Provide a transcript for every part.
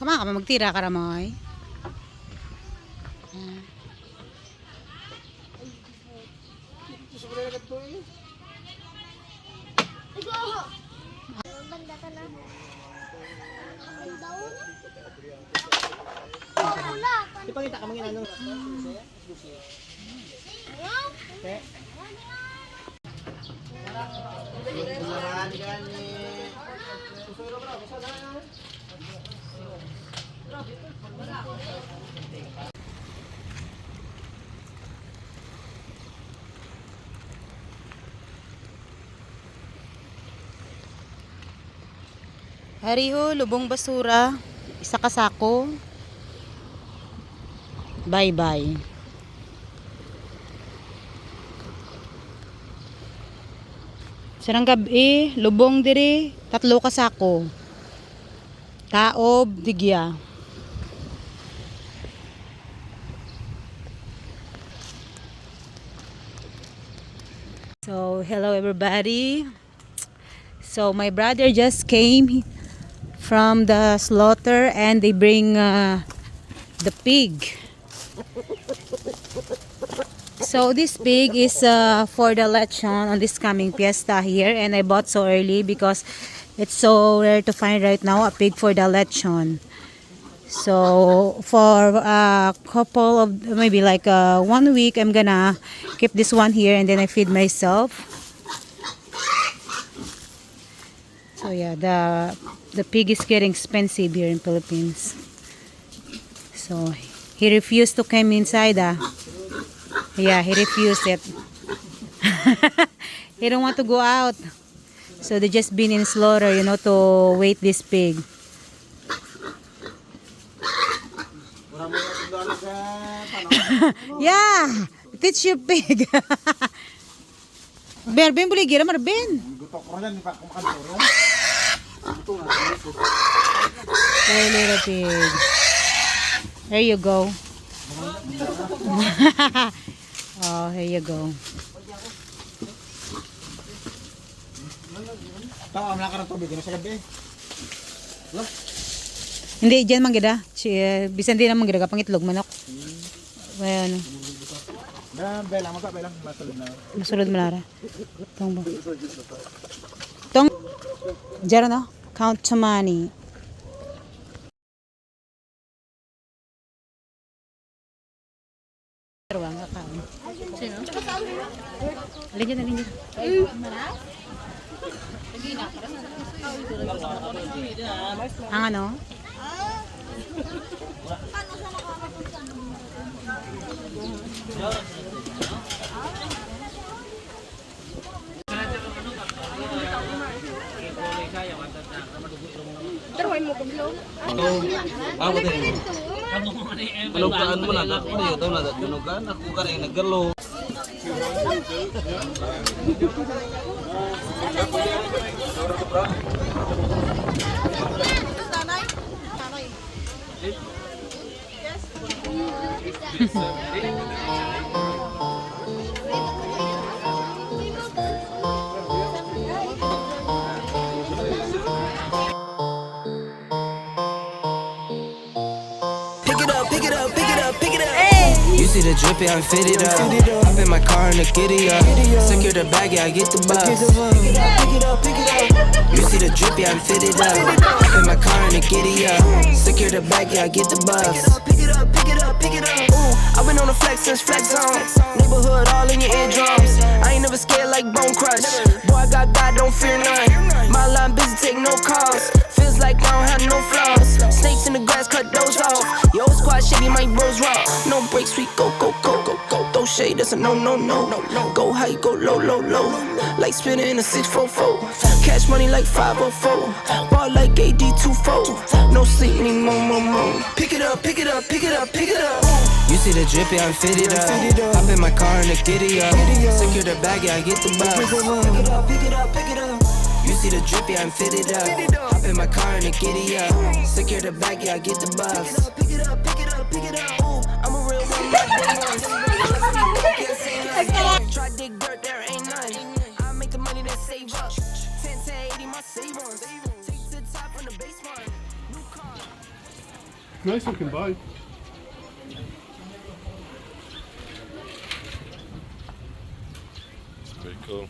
Kama ka magtira ka ramoy. Ipakita ka mga inanong. Okay. Hariho, lubong basura. Isa kasako. Bye-bye. Sarang gabi, lubong diri, 3 kasako. Taob, digya. So, hello everybody. So, my brother just came from the slaughter and they bring the pig. So this pig is for the lechon on this coming Fiesta here, and I bought so early because it's so rare to find right now a pig for the lechon. So for a couple of maybe like 1 week I'm gonna keep this one here and then I feed myself. So yeah, the pig is getting expensive here in Philippines. So he refused to come inside. Yeah, he refused it. He don't want to go out. So they just been in slaughter, you know, to wait this pig. Yeah, teach your pig. Ben boleh gira mar Ben. Hey, little pig. Here you go. Oh, here you go. Hindi, dyan man gida. Bisan din naman gida, pangitlog manok. Ayan. Masulod malara. Tong ba? Tong. Dyan no? Count to money. Sino? Alin dyan, alin dyan. Ang ano? Taruhin mo kablo. Ako din. Malukaan mo na ako niyo daw na tunugan ako ka rin naggalo. You see the drippy, I'm fitted up. Hop in my car and the giddy up. Secure the bag, yeah, I get the bus. You see the drippy, I'm fitted up. Hop in my car and the giddy up. Secure the bag, yeah, I get the bus. Pick it up, pick it up, pick it up. Ooh, I've been on the flex since flex zone. Neighborhood all in your eardrums. I ain't never scared like Bone Crush. Boy, I got God, don't fear none. My line busy, take no calls. Feels like I don't have no flaws. Snakes in the grass, cut those off. Yo, squad shady, my bros raw. No breaks, we go, go, go, go, go. Throw shade, that's a no, no, no, no, no. Go high, go low, low, low. Like spinning in a 644. Cash money like 504. Ball like AD24. No sleep anymore, more, more. Pick it up, pick it up, pick it up, pick it up. You see the drippy, I'm fitted up. Hop in my car and the giddy up. Secure the bag, yeah, I get the bus. Pick it up, pick it up, pick it up. You see the drippy, I'm fitted up. Hop in my car and the giddy up. Secure the bag, yeah, I get the bus. Pick it up, pick it up, pick it up. Ooh, I'm a real one. Try dig dirt, there ain't none. I make the money that save up. 10 to 80, my savings. Take to the top on the baseline. New car. Nice looking bike. It's pretty cool.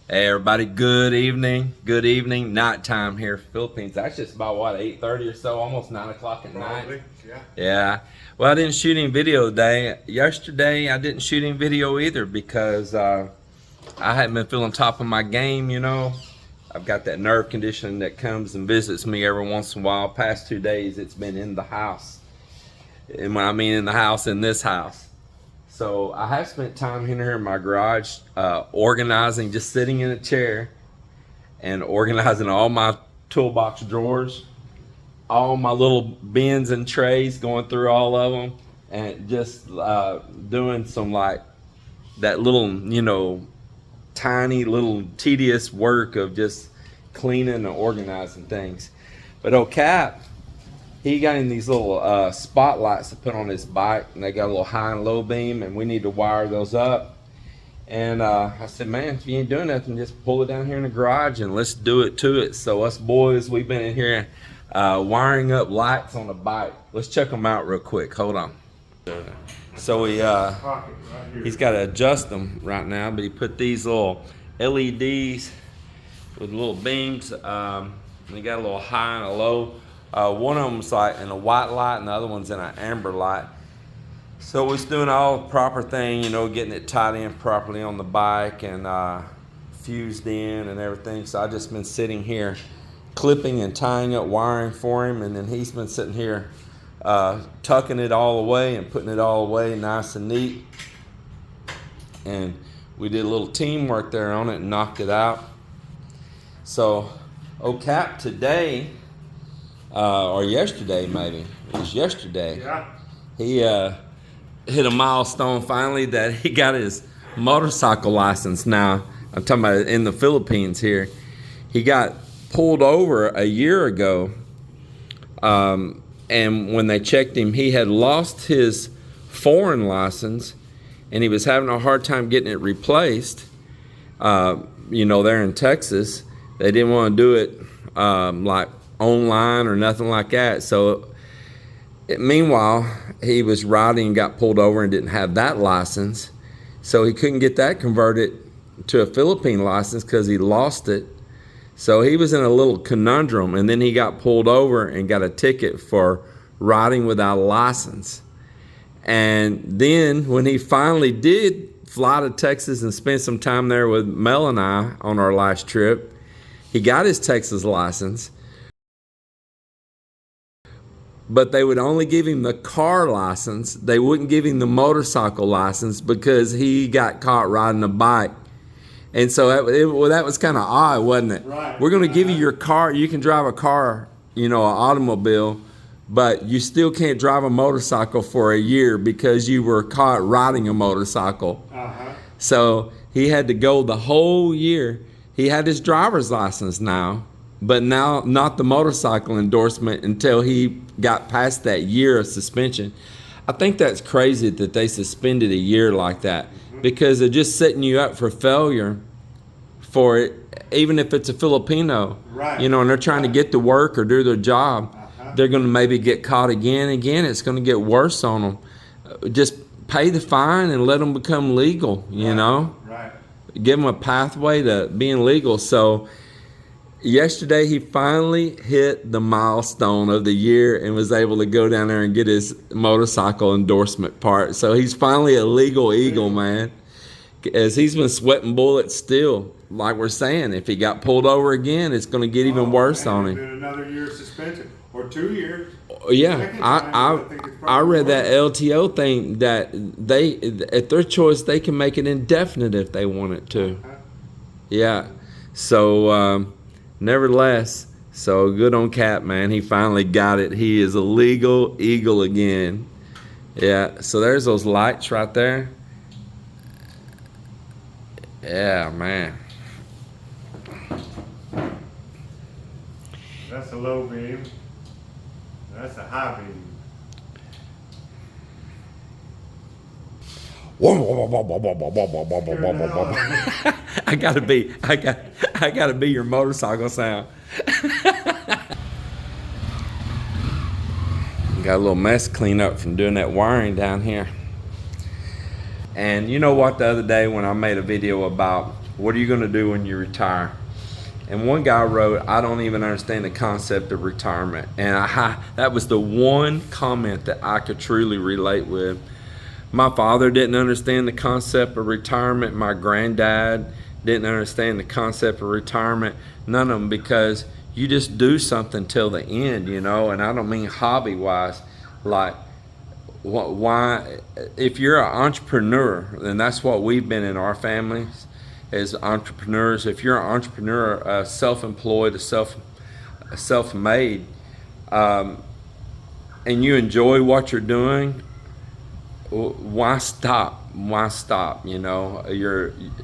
Hey everybody, good evening. Good evening. Night time here, Philippines. That's just about what, 8:30 or so, almost 9 o'clock at night. Yeah. Well, I didn't shoot any video today. Yesterday, I didn't shoot any video either because I hadn't been feeling top of my game, you know. I've got that nerve condition that comes and visits me every once in a while. Past 2 days, it's been in the house. And when I mean in the house, in this house. So I have spent time here in my garage organizing, just sitting in a chair and organizing all my toolbox drawers, all my little bins and trays, going through all of them, and just doing some like that little, you know, tiny little tedious work of just cleaning and organizing things. But old Cap, he got in these little spotlights to put on his bike, and they got a little high and low beam, and we need to wire those up. And I said, man, if you ain't doing nothing, just pull it down here in the garage and let's do it to it. So us boys, we've been in here wiring up lights on the bike. Let's check them out real quick. Hold on. So he's got to adjust them right now, but he put these little LEDs with little beams. And they got a little high and a low. One of them's like in a white light and the other one's in an amber light. So we're doing all the proper thing, you know, getting it tied in properly on the bike and fused in and everything. So I've just been sitting here clipping and tying up wiring for him, and then he's been sitting here tucking it all away and putting it all away nice and neat. And we did a little teamwork there on it and knocked it out. So old Cap today, or yesterday maybe, it was yesterday, Yeah. he hit a milestone finally that he got his motorcycle license now. I'm talking about in the Philippines here. He got pulled over a year ago, and when they checked him, he had lost his foreign license, and he was having a hard time getting it replaced. You know, there in Texas, they didn't want to do it like online or nothing like that. So meanwhile, he was riding and got pulled over and didn't have that license. So he couldn't get that converted to a Philippine license because he lost it. So he was in a little conundrum, and then he got pulled over and got a ticket for riding without a license. And then when he finally did fly to Texas and spend some time there with Mel and I on our last trip, he got his Texas license. But they would only give him the car license. They wouldn't give him the motorcycle license because he got caught riding a bike. And so that was kind of odd, wasn't it? Right. We're going to give you your car. You can drive a car, you know, an automobile, but you still can't drive a motorcycle for a year because you were caught riding a motorcycle. Uh-huh. So he had to go the whole year. He had his driver's license now, but now not the motorcycle endorsement until he got past that year of suspension. I think that's crazy that they suspended a year like that, because they're just setting you up for failure for it, even if it's a Filipino, Right. you know, and they're trying to get to work or do their job. They're going to maybe get caught again and again. It's going to get worse on them. Just pay the fine and let them become legal, you know. Right. Give them a pathway to being legal. So yesterday he finally hit the milestone of the year and was able to go down there and get his motorcycle endorsement part. So he's finally a legal eagle, man. As he's been sweating bullets still, like we're saying, if he got pulled over again, it's going to get even worse on him. Then another year of suspension or 2 years. Yeah, Second time, I think it's I probably read that worse. LTO thing that they, at their choice, they can make it indefinite if they want it to. Yeah, so nevertheless, so good on Cap, man. He finally got it. He is a legal eagle again. Yeah, so there's those lights right there. Yeah, man. That's a low beam. That's a high beam. I gotta be your motorcycle sound. Got a little mess to clean up from doing that wiring down here. And you know what, the other day when I made a video about what are you gonna do when you retire? And one guy wrote, I don't even understand the concept of retirement. And that was the one comment that I could truly relate with. My father didn't understand the concept of retirement. My granddad didn't understand the concept of retirement. None of them, because you just do something till the end, you know. And I don't mean hobby-wise. Like, why? If you're an entrepreneur, and that's what we've been in our families as entrepreneurs. If you're an entrepreneur, self-employed, self-made, and you enjoy what you're doing, why stop? Why stop? You know,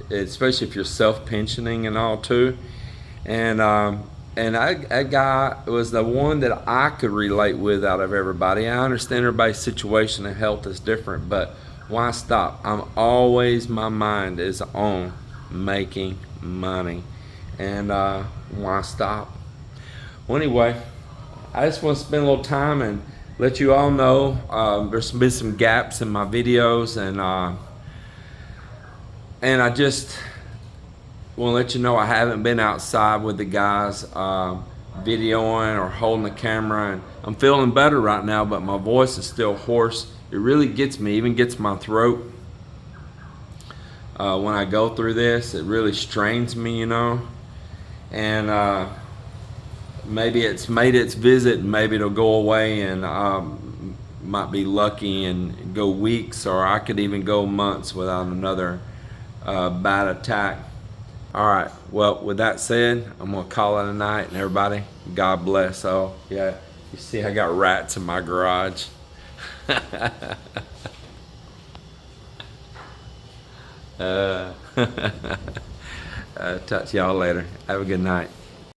especially if you're self-pensioning and all too. And that guy was the one that I could relate with out of everybody. I understand everybody's situation and health is different, but why stop? My mind is on making money, and why stop? Well, anyway, I just want to spend a little time and let you all know there's been some gaps in my videos, and I just want to let you know I haven't been outside with the guys videoing or holding the camera, and I'm feeling better right now, but my voice is still hoarse. It really gets me, even gets my throat. When I go through this, it really strains me, you know. And maybe it's made its visit, and maybe it'll go away, and might be lucky and go weeks, or I could even go months without another bad attack. All right, well, with that said, I'm gonna call it a night, and everybody, God bless. Oh, yeah, you see I got rats in my garage. Talk to y'all later. Have a good night.